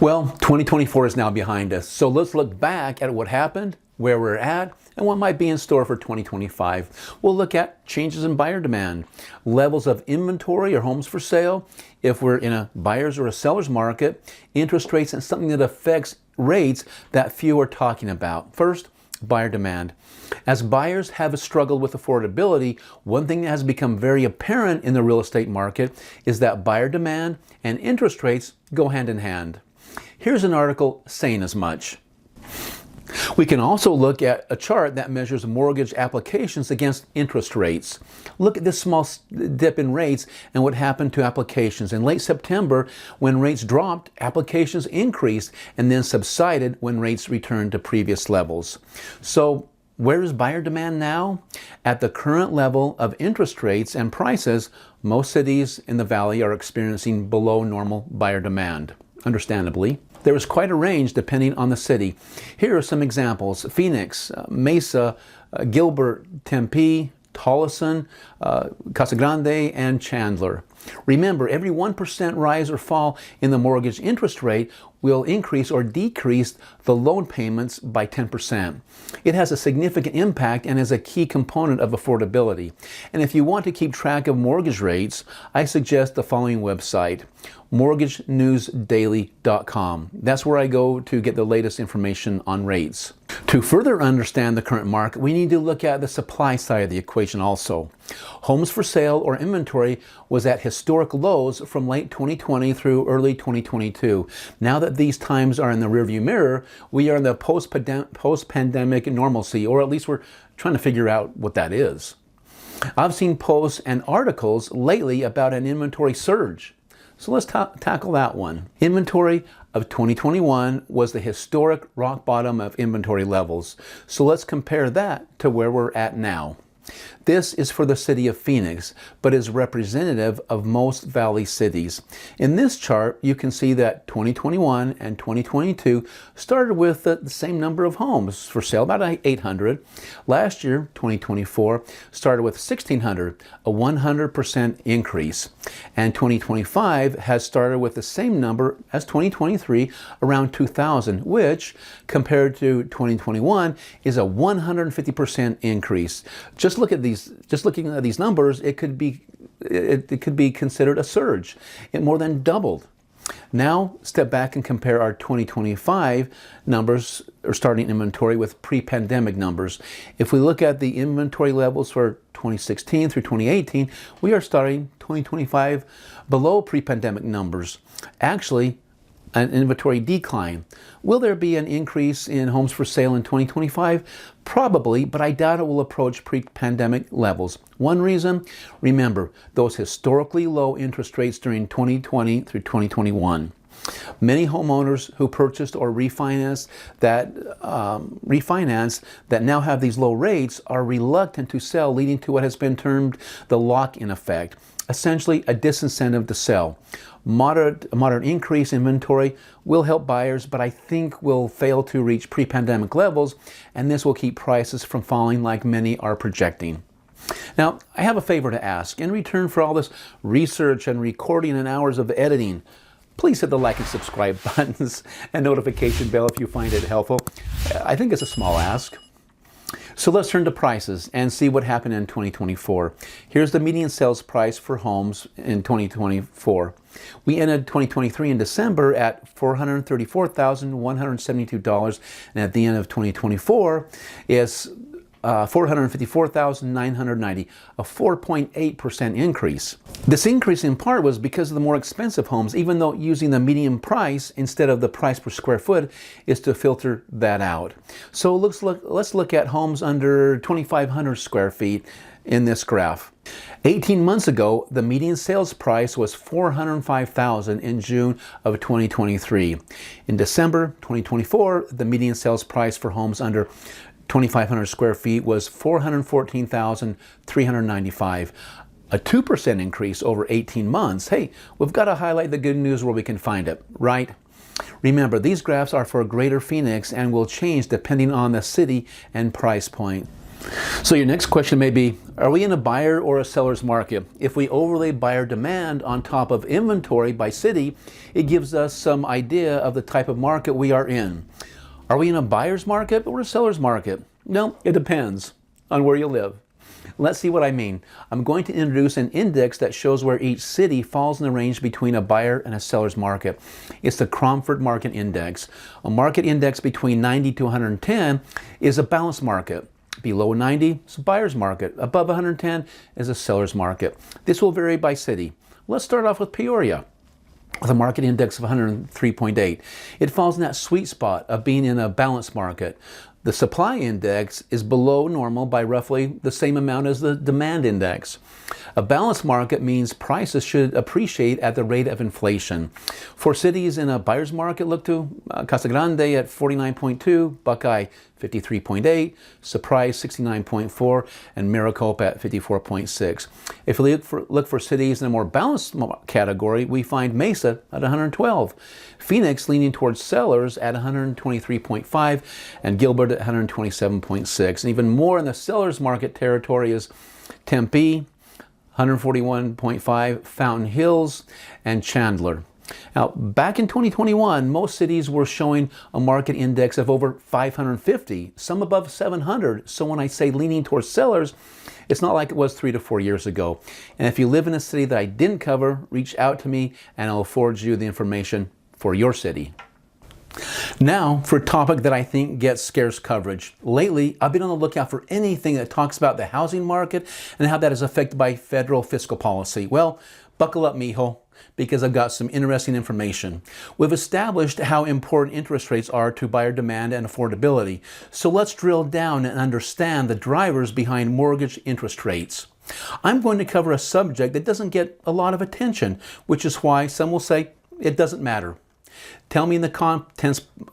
Well, 2024 is now behind us, so let's look back at what happened, where we're at, and what might be in store for 2025. We'll look at changes in buyer demand, levels of inventory or homes for sale, if we're in a buyer's or a seller's market, interest rates, and something that affects rates that few are talking about. First, buyer demand. As buyers have struggled with affordability, one thing that has become very apparent in the real estate market is that buyer demand and interest rates go hand in hand. Here's an article saying as much. We can also look at a chart that measures mortgage applications against interest rates. Look at this small dip in rates and what happened to applications. In late September, when rates dropped, applications increased and then subsided when rates returned to previous levels. So, where is buyer demand now? At the current level of interest rates and prices, most cities in the valley are experiencing below normal buyer demand. Understandably, there is quite a range depending on the city. Here are some examples: Phoenix, Mesa, Gilbert, Tempe, Tolleson, Casa Grande, and Chandler. Remember, every 1% rise or fall in the mortgage interest rate will increase or decrease the loan payments by 10%. It has a significant impact and is a key component of affordability. And if you want to keep track of mortgage rates, I suggest the following website: mortgagenewsdaily.com. That's where I go to get the latest information on rates. To further understand the current market, we need to look at the supply side of the equation also. Homes for sale or inventory was at historic lows from late 2020 through early 2022. Now that these times are in the rearview mirror, we are in the post-pandemic normalcy, or at least we're trying to figure out what that is. I've seen posts and articles lately about an inventory surge. So let's tackle that one. Inventory of 2021 was the historic rock bottom of inventory levels. So let's compare that to where we're at now. This is for the city of Phoenix, but is representative of most valley cities. In this chart, you can see that 2021 and 2022 started with the same number of homes for sale, about 800. Last year, 2024, started with 1,600, a 100% increase. And 2025 has started with the same number as 2023, around 2,000, which, compared to 2021, is a 150% increase. Just looking at these numbers, it could be considered a surge. It more than doubled. Now, step back and compare our 2025 numbers or starting inventory with pre-pandemic numbers. If we look at the inventory levels for 2016 through 2018, we are starting 2025 below pre-pandemic numbers. Actually, an inventory decline. Will there be an increase in homes for sale in 2025? Probably, but I doubt it will approach pre-pandemic levels. One reason? Remember, those historically low interest rates during 2020 through 2021. Many homeowners who purchased or refinanced that now have these low rates are reluctant to sell, leading to what has been termed the lock-in effect. Essentially, a disincentive to sell. A moderate increase in inventory will help buyers, but I think will fail to reach pre-pandemic levels, and this will keep prices from falling like many are projecting. Now, I have a favor to ask. In return for all this research and recording and hours of editing, please hit the like and subscribe buttons and notification bell if you find it helpful. I think it's a small ask. So let's turn to prices and see what happened in 2024. Here's the median sales price for homes in 2024. We ended 2023 in December at $434,172, and at the end of 2024 is $454,990, a 4.8% increase. This increase in part was because of the more expensive homes, even though using the median price instead of the price per square foot is to filter that out. So let's look at homes under 2,500 square feet in this graph. 18 months ago, the median sales price was $405,000 in June of 2023. In December 2024, the median sales price for homes under 2,500 square feet was $414,395, a 2% increase over 18 months. Hey, we've got to highlight the good news where we can find it, right? Remember, these graphs are for Greater Phoenix and will change depending on the city and price point. So your next question may be, are we in a buyer or a seller's market? If we overlay buyer demand on top of inventory by city, it gives us some idea of the type of market we are in. Are we in a buyer's market or a seller's market? No, it depends on where you live. Let's see what I mean. I'm going to introduce an index that shows where each city falls in the range between a buyer and a seller's market. It's the Cromford Market Index. A market index between 90 to 110 is a balanced market. Below 90 is a buyer's market. Above 110 is a seller's market. This will vary by city. Let's start off with Peoria with a market index of 103.8. It falls in that sweet spot of being in a balanced market. The supply index is below normal by roughly the same amount as the demand index. A balanced market means prices should appreciate at the rate of inflation. For cities in a buyer's market, look to Casa Grande at 49.2, Buckeye 53.8, Surprise 69.4, and Maricopa at 54.6. If we look for cities in a more balanced category, we find Mesa at 112, Phoenix leaning towards sellers at 123.5, and Gilbert at 127.6. And even more in the seller's market territory is Tempe, 141.5, Fountain Hills, and Chandler. Now, back in 2021, most cities were showing a market index of over 550, some above 700. So when I say leaning towards sellers, it's not like it was 3 to 4 years ago. And if you live in a city that I didn't cover, reach out to me and I'll forward you the information for your city. Now, for a topic that I think gets scarce coverage. Lately, I've been on the lookout for anything that talks about the housing market and how that is affected by federal fiscal policy. Well, buckle up, mijo, because I've got some interesting information. We've established how important interest rates are to buyer demand and affordability. So let's drill down and understand the drivers behind mortgage interest rates. I'm going to cover a subject that doesn't get a lot of attention, which is why some will say it doesn't matter. Tell me in the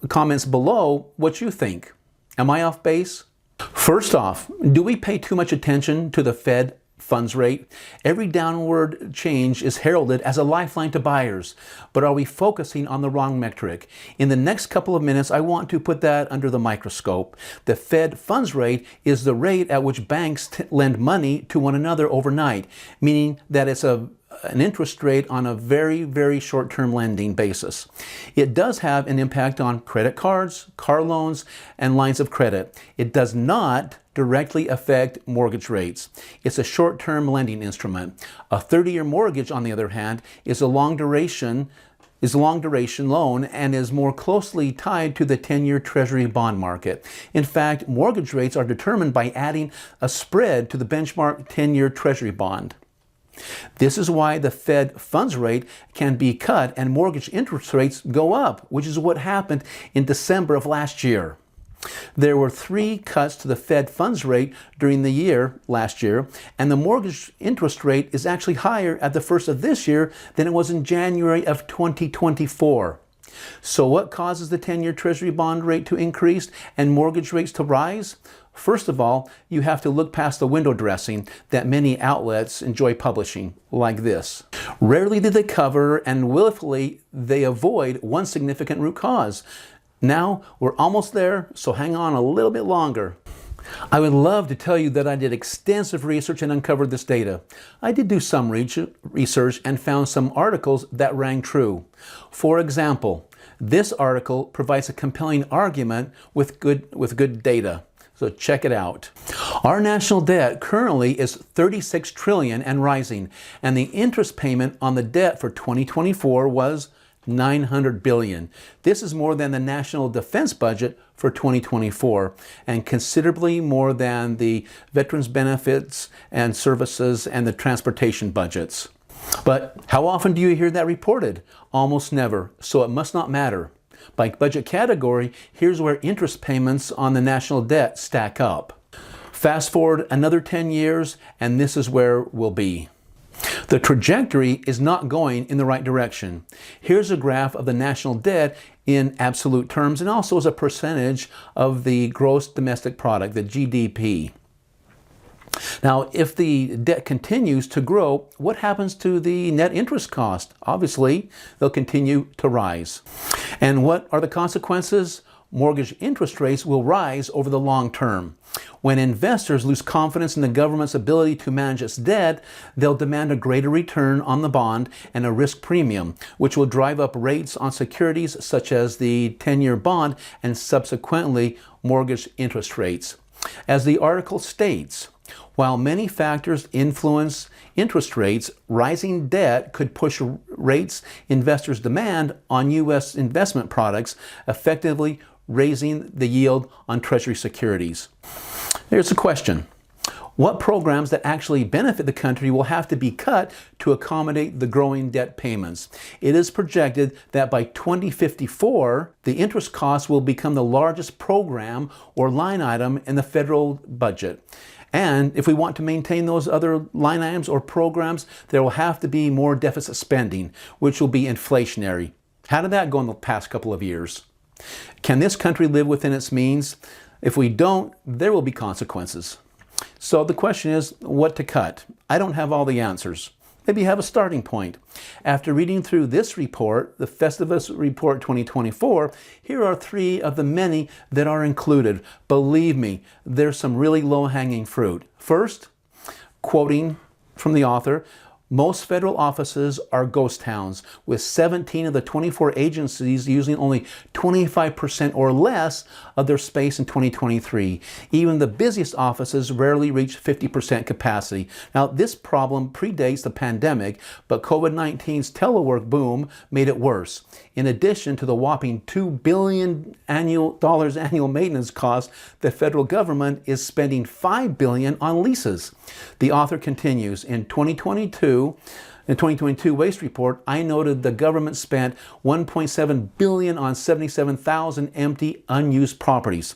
comments below what you think. Am I off base? First off, do we pay too much attention to the Fed funds rate? Every downward change is heralded as a lifeline to buyers, but are we focusing on the wrong metric? In the next couple of minutes, I want to put that under the microscope. The Fed funds rate is the rate at which banks lend money to one another overnight, meaning that it's an interest rate on a very, very short-term lending basis. It does have an impact on credit cards, car loans, and lines of credit. It does not directly affect mortgage rates. It's a short-term lending instrument. A 30-year mortgage, on the other hand, is a long duration loan and is more closely tied to the 10-year Treasury bond market. In fact, mortgage rates are determined by adding a spread to the benchmark 10-year Treasury bond. This is why the Fed funds rate can be cut and mortgage interest rates go up, which is what happened in December of last year. There were 3 cuts to the Fed funds rate during the year last year, and the mortgage interest rate is actually higher at the first of this year than it was in January of 2024. So what causes the 10-year Treasury bond rate to increase and mortgage rates to rise? First of all, you have to look past the window dressing that many outlets enjoy publishing, like this. Rarely do they cover and willfully they avoid one significant root cause. Now, we're almost there, so hang on a little bit longer. I would love to tell you that I did extensive research and uncovered this data. I did do some research and found some articles that rang true. For example, this article provides a compelling argument with good data. So check it out. Our national debt currently is $36 trillion and rising, and the interest payment on the debt for 2024 was $900 billion. This is more than the national defense budget for 2024 and considerably more than the veterans benefits and services and the transportation budgets. But how often do you hear that reported? Almost never, so it must not matter. By budget category, here's where interest payments on the national debt stack up. Fast forward another 10 years, and this is where we'll be. The trajectory is not going in the right direction. Here's a graph of the national debt in absolute terms and also as a percentage of the gross domestic product, the GDP. Now, if the debt continues to grow, what happens to the net interest cost? Obviously, they'll continue to rise. And what are the consequences? Mortgage interest rates will rise over the long term. When investors lose confidence in the government's ability to manage its debt, they'll demand a greater return on the bond and a risk premium, which will drive up rates on securities such as the 10-year bond and subsequently mortgage interest rates. As the article states, while many factors influence interest rates, rising debt could push rates investors demand on U.S. investment products, effectively raising the yield on Treasury securities. Here's a question. What programs that actually benefit the country will have to be cut to accommodate the growing debt payments? It is projected that by 2054, the interest cost will become the largest program or line item in the federal budget. And if we want to maintain those other line items or programs, there will have to be more deficit spending, which will be inflationary. How did that go in the past couple of years? Can this country live within its means? If we don't, there will be consequences. So the question is, what to cut? I don't have all the answers. Maybe you have a starting point. After reading through this report, the Festivus Report 2024, here are 3 of the many that are included. Believe me, there's some really low-hanging fruit. First, quoting from the author, most federal offices are ghost towns, with 17 of the 24 agencies using only 25% or less of their space in 2023. Even the busiest offices rarely reach 50% capacity. Now, this problem predates the pandemic, but COVID-19's telework boom made it worse. In addition to the whopping $2 billion annual maintenance costs, the federal government is spending $5 billion on leases. The author continues, in the 2022 waste report, I noted the government spent $1.7 billion on 77,000 empty, unused properties.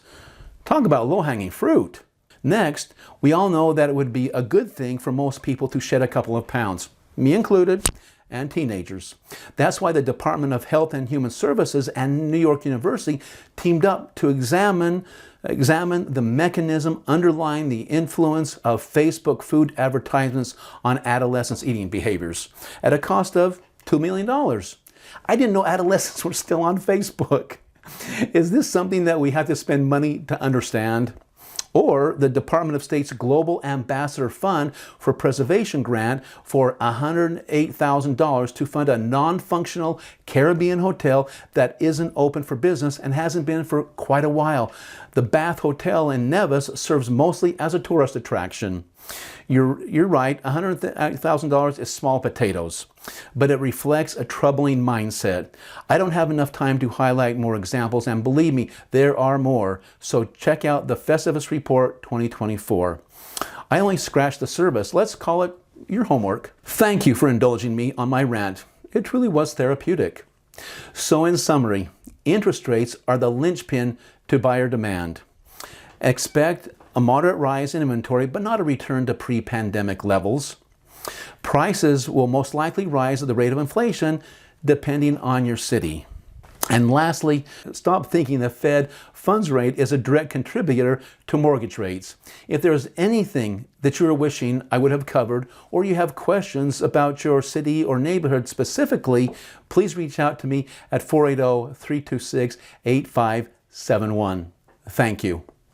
Talk about low-hanging fruit. Next, we all know that it would be a good thing for most people to shed a couple of pounds, me included, and teenagers. That's why the Department of Health and Human Services and New York University teamed up to examine the mechanism underlying the influence of Facebook food advertisements on adolescents' eating behaviors at a cost of $2 million. I didn't know adolescents were still on Facebook. Is this something that we have to spend money to understand? Or the Department of State's Global Ambassador Fund for Preservation grant for $108,000 to fund a non-functional Caribbean hotel that isn't open for business and hasn't been for quite a while. The Bath Hotel in Nevis serves mostly as a tourist attraction. You're right, $108,000 is small potatoes, but it reflects a troubling mindset. I don't have enough time to highlight more examples, and believe me, there are more. So check out the Festivus Report 2024. I only scratched the surface. Let's call it your homework. Thank you for indulging me on my rant. It truly was therapeutic. So in summary, interest rates are the linchpin to buyer demand. Expect a moderate rise in inventory, but not a return to pre-pandemic levels. Prices will most likely rise at the rate of inflation, depending on your city. And lastly, stop thinking the Fed funds rate is a direct contributor to mortgage rates. If there's anything that you're wishing I would have covered, or you have questions about your city or neighborhood specifically, please reach out to me at 480-326-8571. Thank you.